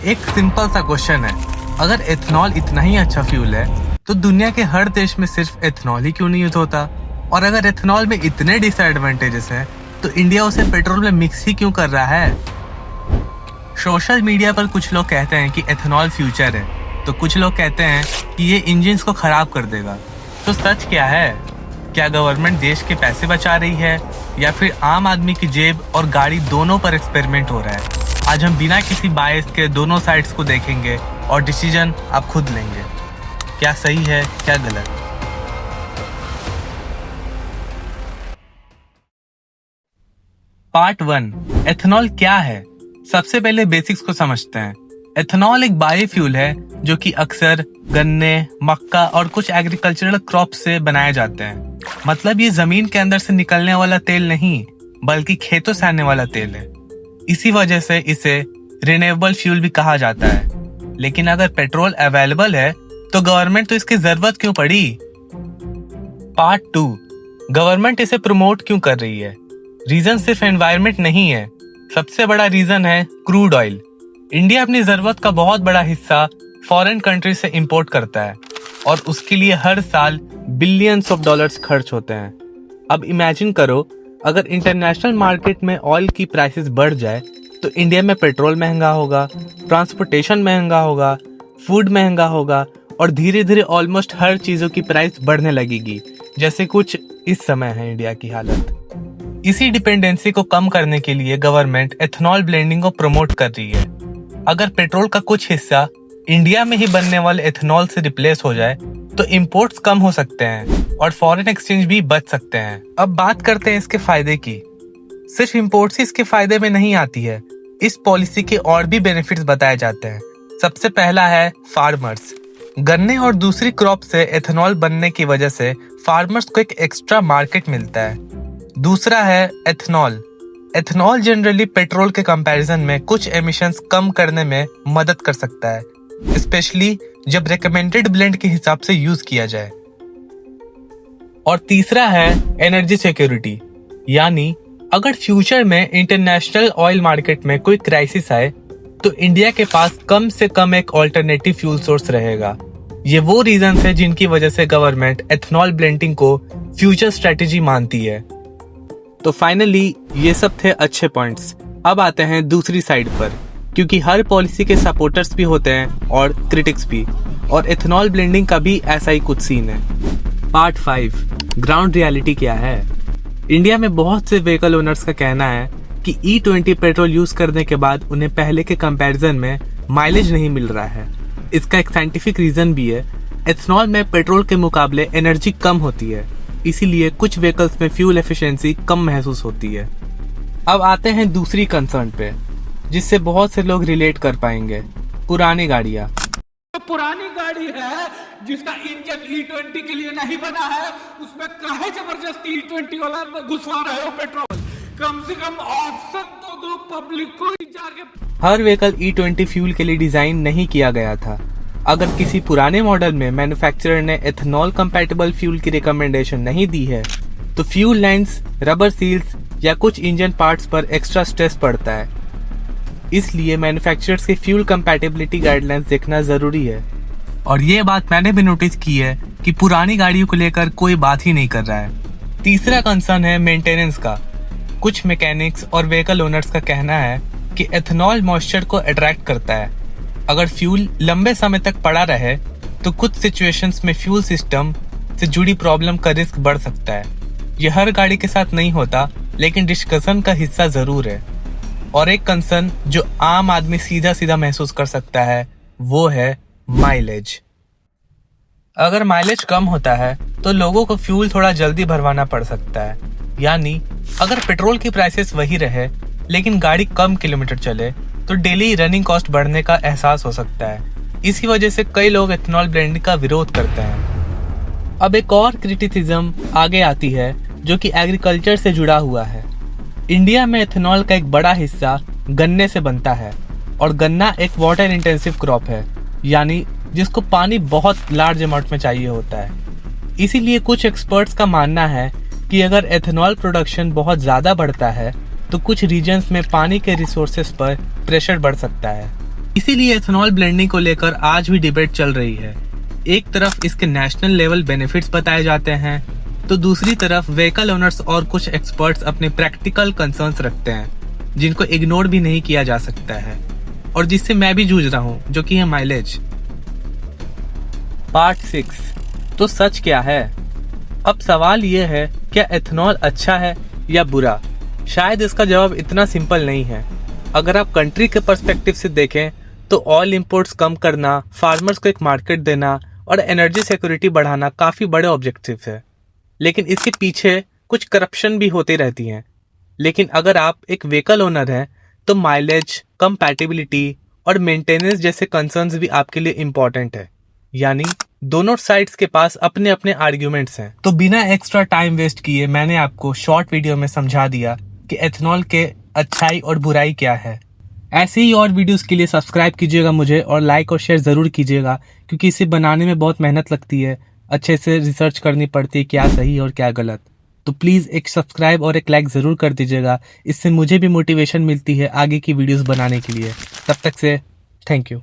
एक सिंपल सा क्वेश्चन है, अगर एथनॉल इतना ही अच्छा फ्यूल है तो दुनिया के हर देश में सिर्फ एथनॉल ही क्यों नहीं यूज होता? और अगर एथनॉल में इतने डिसएडवांटेजेस हैं तो इंडिया उसे पेट्रोल में मिक्स ही क्यों कर रहा है? सोशल मीडिया पर कुछ लोग कहते हैं कि एथनॉल फ्यूचर है, तो कुछ लोग कहते हैं कि ये इंजन्स को खराब कर देगा। तो सच क्या है? क्या गवर्नमेंट देश के पैसे बचा रही है या फिर आम आदमी की जेब और गाड़ी दोनों पर एक्सपेरिमेंट हो रहा है? आज हम बिना किसी बायस के दोनों साइड्स को देखेंगे और डिसीजन आप खुद लेंगे, क्या सही है क्या गलत। पार्ट 1, एथनॉल क्या है? सबसे पहले बेसिक्स को समझते हैं। एथनॉल एक बायोफ्यूल है जो कि अक्सर गन्ने, मक्का और कुछ एग्रीकल्चरल क्रॉप से बनाए जाते हैं। मतलब ये जमीन के अंदर से निकलने वाला तेल नहीं, बल्कि खेतों से आने वाला तेल है। इसी वजह से इसे रिन्यूएबल फ्यूल भी कहा जाता है। लेकिन अगर पेट्रोल अवेलेबल है तो गवर्नमेंट तो इसकी जरूरत क्यों पड़ी? पार्ट 2, गवर्नमेंट इसे प्रमोट क्यों कर रही है? रीजन सिर्फ एनवायरनमेंट नहीं है, सबसे बड़ा रीजन है क्रूड ऑयल। इंडिया अपनी जरूरत का बहुत बड़ा हिस्सा फॉरेन कंट्री से इंपोर्ट करता है और उसके लिए हर साल बिलियंस ऑफ डॉलर्स खर्च होते हैं। अब इमेजिन करो, अगर इंटरनेशनल मार्केट में ऑयल की प्राइसेस बढ़ जाए तो इंडिया में पेट्रोल महंगा होगा, ट्रांसपोर्टेशन महंगा होगा, फूड महंगा होगा और धीरे धीरे ऑलमोस्ट हर चीजों की प्राइस बढ़ने लगेगी, जैसे कुछ इस समय है इंडिया की हालत। इसी डिपेंडेंसी को कम करने के लिए गवर्नमेंट एथनॉल ब्लेंडिंग को प्रमोट कर रही है। अगर पेट्रोल का कुछ हिस्सा इंडिया में ही बनने वाले एथनॉल से रिप्लेस हो जाए तो इंपोर्ट्स कम हो सकते हैं और फॉरेन एक्सचेंज भी बच सकते हैं। अब बात करते हैं इसके फायदे की। सिर्फ इंपोर्ट्स ही इसके फायदे में नहीं आती है, इस पॉलिसी के और भी बेनिफिट्स बताए जाते हैं। सबसे पहला है फार्मर्स। गन्ने और दूसरी क्रॉप से एथनॉल बनने की वजह से फार्मर्स को एक एक्स्ट्रा मार्केट मिलता है। दूसरा है एथनॉल। एथनॉल जनरली पेट्रोल के कंपैरिजन में कुछ एमिशंस कम करने में मदद कर सकता है, स्पेशली जब रिकमेंडेड ब्लेंड के हिसाब से यूज किया जाए। और तीसरा है एनर्जी सिक्योरिटी, यानी अगर फ्यूचर में इंटरनेशनल ऑयल मार्केट में कोई क्राइसिस आए तो इंडिया के पास कम से कम एक ऑल्टरनेटिव फ्यूल सोर्स रहेगा। ये वो रीजन है जिनकी वजह से गवर्नमेंट एथनॉल ब्लेंडिंग को फ्यूचर स्ट्रेटेजी मानती है। तो फाइनली ये सब थे अच्छे पॉइंट्स। अब आते हैं दूसरी साइड पर, क्योंकि हर पॉलिसी के सपोर्टर्स भी होते हैं और क्रिटिक्स भी, और एथनॉल ब्लेंडिंग का भी ऐसा ही कुछ सीन है। पार्ट 5, ग्राउंड रियलिटी क्या है? इंडिया में बहुत से व्हीकल ओनर्स का कहना है कि E20 पेट्रोल यूज करने के बाद उन्हें पहले के कंपैरिजन में माइलेज नहीं मिल रहा है। इसका एक साइंटिफिक रीजन भी है। एथनॉल में पेट्रोल के मुकाबले एनर्जी कम होती है, इसीलिए कुछ व्हीकल्स में फ्यूल एफिशिएंसी कम महसूस होती है। अब आते हैं दूसरी कंसर्न पे, जिससे बहुत से लोग रिलेट कर पाएंगे, पुरानी गाड़ियाँ। पुरानी गाड़ी है जिसका इंजन E20 के लिए नहीं बना है, उसमें काहे जबरदस्ती E20 वाला घुसवा रहे हो पेट्रोल? कम से कम ऑप्शन तो दो पब्लिक को ही जाके। हर व्हीकल E20 फ्यूल के लिए डिजाइन नहीं किया गया था। अगर किसी पुराने मॉडल में मैन्युफैक्चरर ने एथनॉल कंपैटिबल फ्यूल की रिकमेंडेशन नहीं दी है तो फ्यूल लाइंस, रबर सील्स या कुछ इंजन पार्ट्स पर एक्स्ट्रा स्ट्रेस पड़ता है। इसलिए मैन्युफैक्चरर्स के फ्यूल कंपैटिबिलिटी गाइडलाइंस देखना जरूरी है। और ये बात मैंने भी नोटिस की है कि पुरानी गाड़ियों को लेकर कोई बात ही नहीं कर रहा है। तीसरा कंसर्न है मेंटेनेंस का। कुछ मैकेनिक्स और व्हीकल ओनर्स का कहना है कि एथनॉल मॉइस्चर को अट्रैक्ट करता है। अगर फ्यूल लंबे समय तक पड़ा रहे तो कुछ सिचुएशंस में फ्यूल सिस्टम से जुड़ी प्रॉब्लम का रिस्क बढ़ सकता है। यह हर गाड़ी के साथ नहीं होता, लेकिन डिस्कशन का हिस्सा जरूर है। और एक कंसर्न जो आम आदमी सीधा सीधा महसूस कर सकता है वो है माइलेज। अगर माइलेज कम होता है तो लोगों को फ्यूल थोड़ा जल्दी भरवाना पड़ सकता है। यानी अगर पेट्रोल की प्राइसेस वही रहे लेकिन गाड़ी कम किलोमीटर चले तो डेली रनिंग कॉस्ट बढ़ने का एहसास हो सकता है। इसी वजह से कई लोग एथनॉल ब्लेंडिंग का विरोध करते हैं। अब एक और क्रिटिसिज्म आगे आती है जो कि एग्रीकल्चर से जुड़ा हुआ है। इंडिया में एथनॉल का एक बड़ा हिस्सा गन्ने से बनता है और गन्ना एक वाटर इंटेंसिव क्रॉप है, यानी जिसको पानी बहुत लार्ज अमाउंट में चाहिए होता है। इसीलिए कुछ एक्सपर्ट्स का मानना है कि अगर एथनॉल प्रोडक्शन बहुत ज़्यादा बढ़ता है तो कुछ रीजन्स में पानी के रिसोर्सेस पर प्रेशर बढ़ सकता है। इसीलिए एथेनॉल ब्लेंडिंग को लेकर आज भी डिबेट चल रही है। एक तरफ इसके नेशनल लेवल बेनिफिट्स बताए जाते हैं, तो दूसरी तरफ व्हीकल ओनर्स और कुछ एक्सपर्ट्स अपने प्रैक्टिकल कंसर्न्स रखते हैं, जिनको इग्नोर भी नहीं किया जा सकता है और जिससे मैं भी जूझ रहा हूँ, जो कि है माइलेज। पार्ट 6, तो सच क्या है? अब सवाल ये है, क्या एथेनॉल अच्छा है या बुरा? शायद इसका जवाब इतना सिंपल नहीं है। अगर आप कंट्री के पर्सपेक्टिव से देखें तो ऑयल इंपोर्ट्स कम करना, फार्मर्स को एक मार्केट देना और एनर्जी सिक्योरिटी बढ़ाना काफी बड़े ऑब्जेक्टिव है, लेकिन इसके पीछे कुछ करप्शन भी होती रहती है। लेकिन अगर आप एक व्हीकल ओनर हैं तो माइलेज, कंपैटिबिलिटी और मेंटेनेंस जैसे कंसर्न्स भी आपके लिए इम्पोर्टेंट है। यानी दोनों साइड्स के पास अपने अपने आर्ग्यूमेंट्स हैं। तो बिना एक्स्ट्रा टाइम वेस्ट किए मैंने आपको शॉर्ट वीडियो में समझा दिया कि एथेनॉल के अच्छाई और बुराई क्या है। ऐसे ही और वीडियोस के लिए सब्सक्राइब कीजिएगा मुझे और लाइक और शेयर ज़रूर कीजिएगा, क्योंकि इसे बनाने में बहुत मेहनत लगती है, अच्छे से रिसर्च करनी पड़ती है क्या सही और क्या गलत। तो प्लीज़ एक सब्सक्राइब और एक लाइक ज़रूर कर दीजिएगा, इससे मुझे भी मोटिवेशन मिलती है आगे की वीडियोस बनाने के लिए। तब तक से थैंक यू।